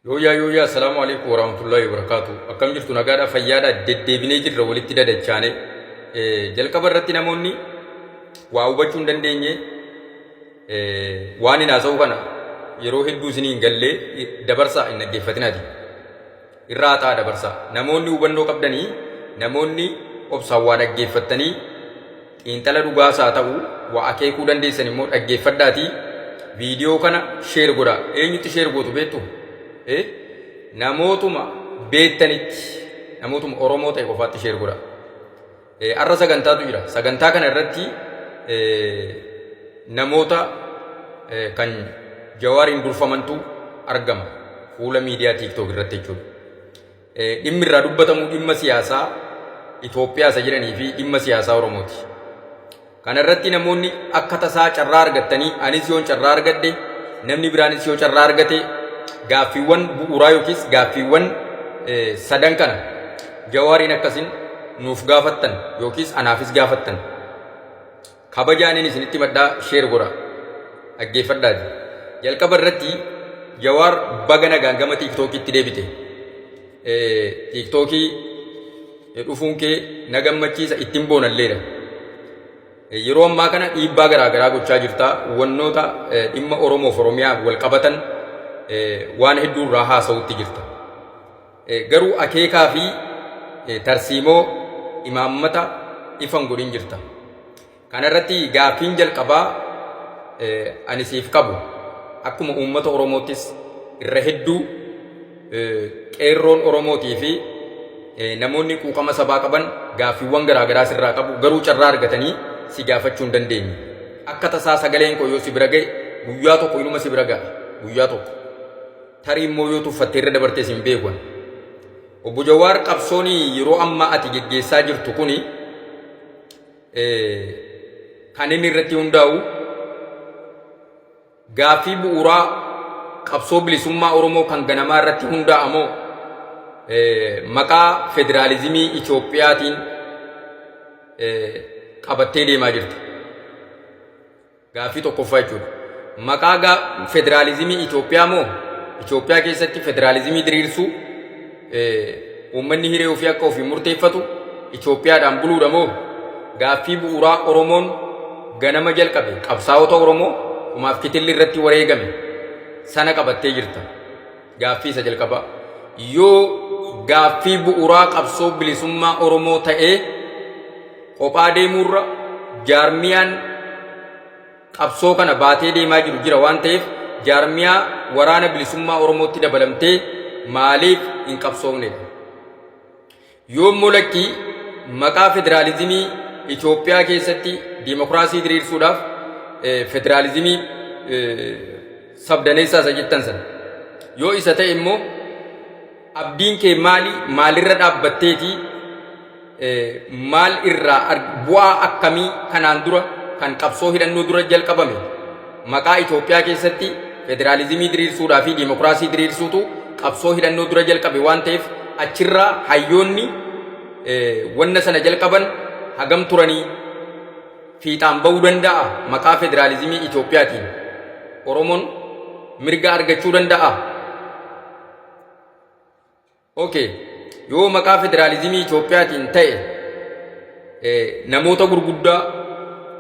Yooyaa assalamu alaikum warahmatullahi wabarakatuh. Akkam jirtu nagaadha fayyaadha deddeebinee jirra walitti dadachaane jalqaba irratti namoonni waa hubachuu hin dandeenye waan haasa'u kana yeroo hedduu isinii hin gallee dabarsaa hin dhaggeeffatinaati. Irraa ta'a dabarsaa. Namoonni hubannoo qabdanii namoonni obsaan waa dhaggeeffattanii xiinxala dhugaasaa ta'u waa akeekuu dandeessan immoo dhaggeeffadhaatii viidiyoo kana sheer godhaa. Eenyutti sheer gootu beektu? Namootuma beektanitti namootuma Oromoo ta'e qofaatti sheer godhaa. Har'a sagantaatu jira. Sagantaa kana irratti namoota kan Jawaariin durfamantu argama fuula miidiyaa TikTok irratti jechuudha. Dhimmi irraa dubbatamu dhimma siyaasaa Itoophiyaa isa jedhanii fi dhimma siyaasaa Oromooti. Kana irratti namoonni akka tasaa carraa argattanii anis yoon carraa argadde namni biraanis yoo carraa argate gaaffiiwwan bu'uuraa yookiis gaaffiiwwan sadan kana Jawaariin akkasin nuuf gaafattan yookiis anaafis gaafattan kabajaaniin isinitti maddaa sheer godha dhaggeeffadhaati. Jalqaba irratti Jawaar baga nagaan gama TikTokitti deebite. TikTokii dhufuun kee na gammachiisa ittiin boonalleedha. Yeroo ammaa kana dhiibbaa garaagaraa gochaa jirta. Wannoota dhimma Oromoof Oromiyaa wal qabatan waan hedduu irraa haasa'utti jirta. Garuu akeekaa fi tarsiimoo imaammata ifan godhin jirta. Kana irratti gaaffiin jalqabaa ani siif qabu akkuma uummata Oromoottis irra hedduu qeerroon Oromootii fi namoonni quuqama sabaa qaban gaaffiiwwan garaagaraa sirraa qabu. Garuu carraa argatanii si gaafachuu hin dandeenye. Akka tasaa sagaleen koo yoo si bira ga'e guyyaa tokko inuma si bira ga'a. Guyyaa tokko. Tarii immoo yoo tuffattee irra dabartee sin beekuun. Obbo Jawaar qabsoonii yeroo ammaa ati geggeessaa jirtu kuni kan inni irratti hundaa'u gaaffii bu'uuraa qabsoo bilisummaa Oromoo kan ganamaa irratti hundaa'amoo maqaa federaalizimii Itoophiyaatiin qabattee deemaa jirti. Gaaffii tokkoffaa jechuudha. Maqaa federaalizimii Itoophiyaa moo Itoophiyaa keessatti federaalizimii diriirsuu uummanni hiree ofii akka ofii murteeffatu Itoophiyaadhaan buluudha moo gaaffii bu'uuraa Oromoon ganama jalqabe qabsaa'ota Oromoo umaaf kitilli irratti wareegame sana qabattee jirta. Gaaffii isa jalqabaa. Yoo gaaffii bu'uuraa qabsoo bilisummaa Oromoo ta'ee kophaa deemuurra jaarmiyaan qabsoo kana baatee deemaa jiru jira waan ta'eef jaarmiyaa waraana bilisummaa Oromootti dabalamtee maaliif hin qabsoofne? Yoo mul'akki maqaa federaalizimii Itoophiyaa keessatti diimokiraasii diriirsuudhaaf federaalizimii sabdaneessaa isa jettan sana yoo isa ta'e immoo abdiin kee maalirra dhaabbatteeti maal irraa bu'aa akkamii kanaan dura kan qabsoo hidhannoo dura jalqabame maqaa Itoophiyaa keessatti federaalizimii diriirsuudhaa fi diimokiraasii diriirsuutu qabsoo hidhannoo dura jalqabe waan ta'eef achirraa hayyoonni wanna sana jalqaban hagam turanii fiixaan ba'uu danda'a maqaa federaalizimii Itoophiyaatiin Oromoon mirga argachuu danda'a. Okay, yoo maqaa federaalizimii Itoophiyaatiin ta'e namoota gurguddaa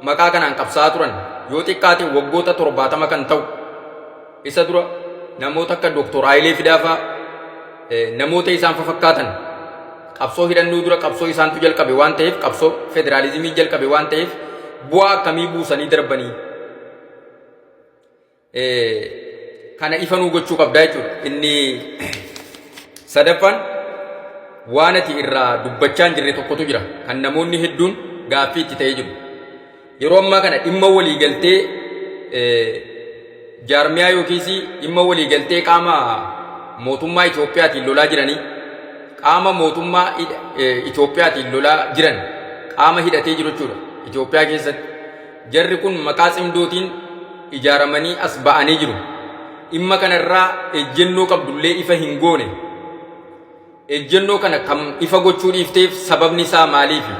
maqaa kanaan qabsaa'aa turan yoo xiqqaate waggoota 70 kan ta'u isa dura namoota akka Dr. Hayilee Fidaafaa namoota isaan fakkaatan qabsoo hidhannoo dura qabsoo isaantu jalqabe waan ta'eef qabsoo federaalizimii jalqabe waan ta'eef bu'aa akkamii buusanii darbanii kana ifanuu gochuu qabdaa jechuudha. Inni sadaffaan waan ati irraa dubbachaa hin jirre tokkotu jira kan namoonni hedduun gaaffii itti ta'ee jiru. Yeroo ammaa kana dhimma waliigaltee jaarmiyaa yookiis dhimma waliigaltee qaama mootummaa Itoophiyaatiin lolaa jiranii qaama mootummaa Itoophiyaatiin lolaa jiran qaama hidhatee jiru jechuudha. Itoophiyaa keessatti jarri kun maqaa cimdootiin ijaaramanii as ba'anii jiru. Dhimma kanarraa ejjennoo qabdullee ifa hin goone. Ejjennoo kana kam ifa gochuu dhiifteef sababni isaa maaliifi?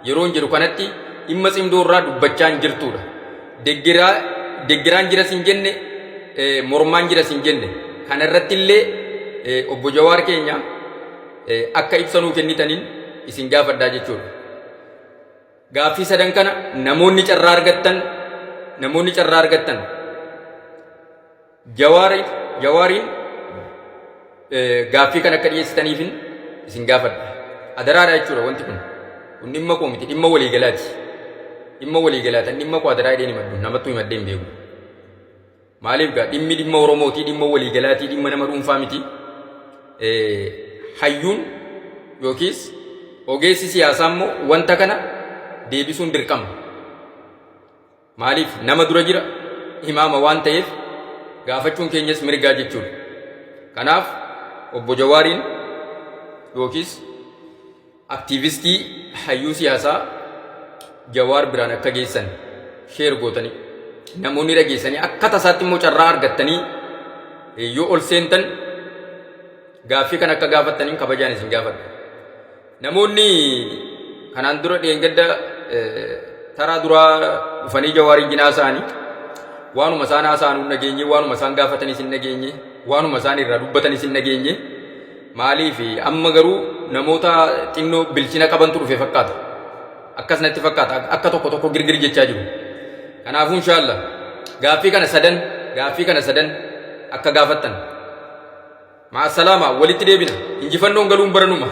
Yeroon jedhu kanatti dhimma cimdoo irraa dubbachaa hin jirtudha. Deggiraan jiras hin jenne mormaan jiras hin jenne kanarratti illee obbo Jawaar keenya akka ibsanuu kennitaniin isin gaafadhaa jechuudha. Gaaffii sadan kana namoonni carraa argattan Jawaariin gaaffii kana akka dhiyeessitaniifin isin gaafadha. Adaraadha jechuudha wanti kun dhimma koo miti, dhimma waliigalaati. Dhimma waliigalaati, dhimma koo adaraa hidheen himadhu, namattuu himadhee hin beeku. Maaliif gaa dhimma Oromootii, dhimma waliigalaatii, dhimma nama dhuunfaa miti. Hayyuun yookiis ogeessi siyaasaa immoo wanta kana deebisuun dirqama. Maaliif nama dura jira himaama waan ta'eef gaafachuun keenyas mirgaa jechuudha. Kanaaf obbo Jawaariin yookiis aktiivistii hayyuu siyaasaa Jawaar biraan akka geessan sheer gootanii namoonni dhageessanii akka tasaatti immoo carraa argattanii yoo ol seentan gaaffii kan akka gaafattaniin kabajaan isin gaafadha. Namoonni kanaan dura dheengadda taraa duraa dhufanii Jawaariin jinaa isaanii waanuma isaan haasa'an hin nageenye, waanuma isaan gaafatanis hin nageenye, waanuma isaan irraa dubbatanis hin nageenye. Maaliif amma garuu namoota xinnoo bilchina qabantu dhufe fakkaata. Akkasnatti fakkaata akka tokko girgir jechaa jiru. Kanaafuu inshallah gaaffii kana sadan akka gaafattan. Maa salaama walitti deebina. Injifannoon galuun baranuma.